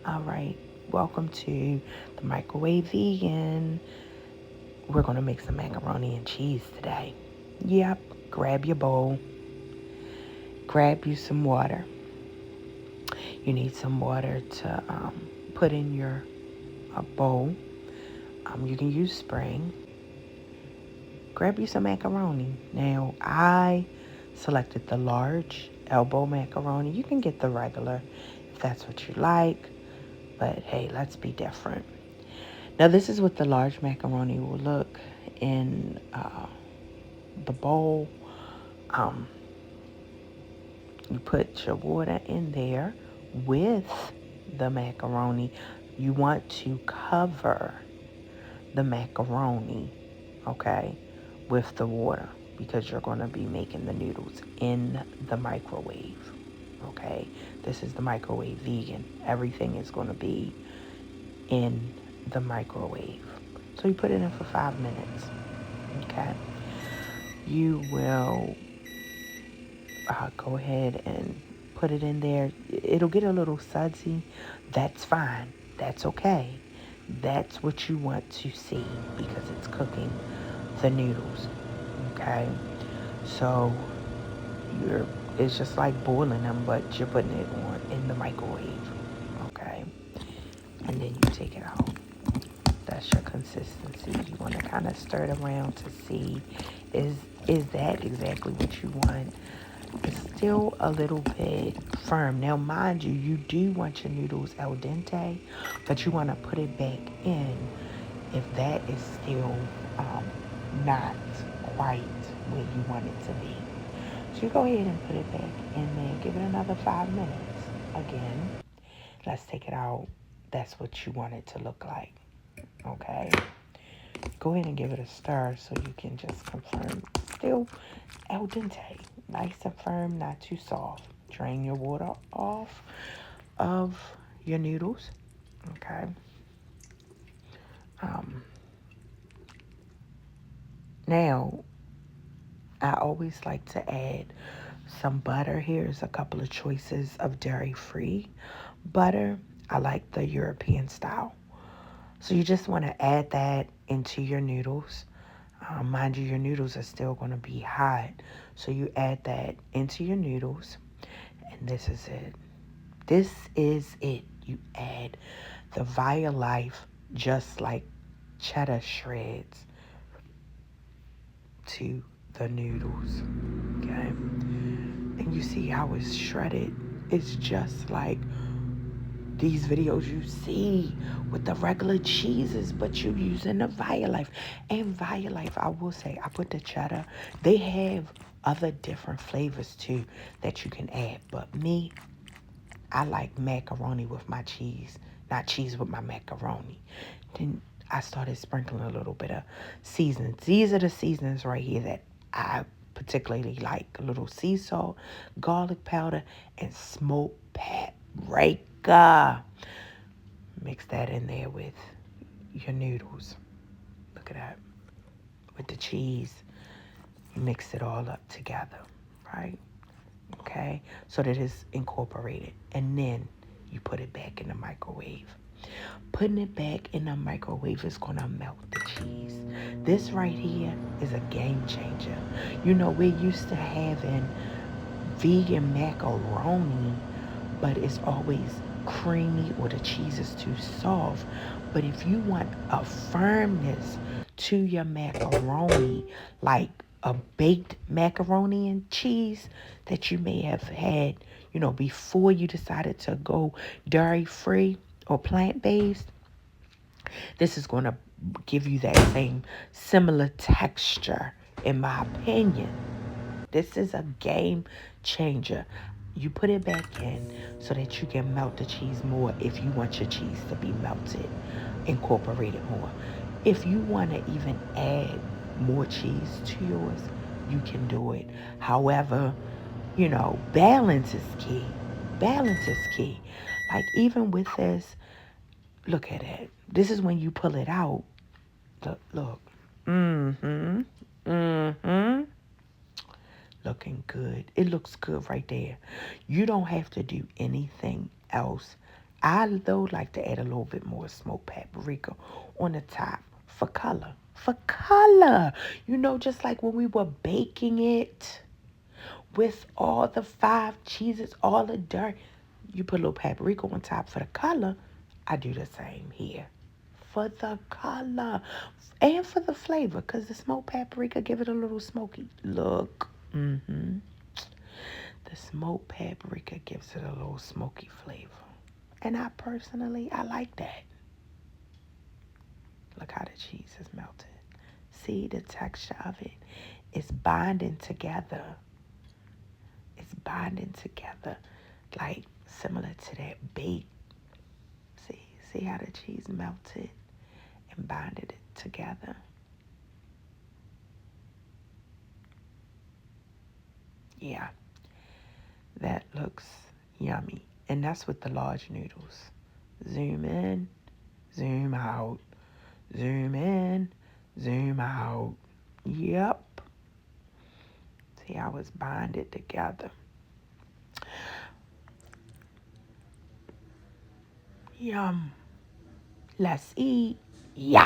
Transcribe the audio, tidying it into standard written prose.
All right, welcome to the Microwave Vegan. We're going to make some macaroni and cheese today. Yep, grab your bowl, grab you some water. You need some water to put in your bowl. You can use spring. Grab you some macaroni. Now, I selected the large elbow macaroni. You can get the regular if that's what you like, but hey, let's be different. Now, this is what the large macaroni will look in the bowl. Um, you put your water in there with the macaroni. You want to cover the macaroni, okay, with the water because you're going to be making the noodles in the microwave, okay? This is the microwave vegan. Everything is going to be in the microwave. So you put it in for 5 minutes, okay? You will go ahead and put it in there. It'll get a little sudsy. That's fine. That's okay. That's what you want to see because it's cooking the noodles, okay? So you're it's just like boiling them, but you're putting it on in the microwave, okay? And then you take it out. That's your consistency. You want to kind of stir it around to see is is that exactly what you want. It's still a little bit firm. Now, mind you, you do want your noodles al dente, but you want to put it back in if that is still um, not quite where you want it to be. So you go ahead and put it back in there. Give it another 5 minutes. Again, let's take it out. That's what you want it to look like. Okay. Go ahead and give it a stir so you can just confirm. Still al dente, nice and firm, not too soft. Drain your water off of your noodles. Okay. Um, Now, I always like to add some butter. Here's a couple of choices of dairy-free butter. I like the European style. So you just want to add that into your noodles. Mind you, your noodles are still going to be hot. So you add that into your noodles. And this is it. This is it. You add the Life just like cheddar shreds to the noodles. Okay? And you see how it's shredded. It's just like these videos you see with the regular cheeses, but you using the Life. And Life, I will say, I put the cheddar. They have other different flavors too that you can add. But me, I like macaroni with my cheese, not cheese with my macaroni. Then I started sprinkling a little bit of seasonings. These are the seasonings right here that I particularly like. A little sea salt, garlic powder, and smoked paprika. Mix that in there with your noodles. Look at that. With the cheese. You mix it all up together, right? Okay? So that it's incorporated. And then you put it back in the microwave. Putting it back in the microwave is going to melt the cheese. This right here is a game changer. You know, we're used to having vegan macaroni, but it's always creamy or the cheese is too soft. But if you want a firmness to your macaroni, like a baked macaroni and cheese that you may have had, you know, before you decided to go dairy free or plant based, this is going to give you that same similar texture, in my opinion. This is a game changer. You put it back in so that you can melt the cheese more if you want your cheese to be melted, incorporate it more. If you want to even add more cheese to yours, you can do it. However, you know, balance is key. Balance is key. Like even with this, look at it. This is when you pull it out. Look, look. Mm-hmm. Mm-hmm. Looking good. It looks good right there. You don't have to do anything else I, though, like to add a little bit more smoked paprika on the top for color. For color. Just like when we were baking it with all the 5 cheeses, all the dirt. You put a little paprika on top for the color. I do the same here. For the color. And for the flavor. Because the smoked paprika give it a little smoky look. The smoked paprika gives it a little smoky flavor. And I like that. Look how the cheese is melted. See the texture of it? It's binding together. It's binding together like similar to that bake. See how the cheese melted and binded it together. Yeah, that looks yummy. And that's with the large noodles. Zoom in, zoom out, zoom in, zoom out. Yep. See how it's binded together. Yum. Let's eat. Yum.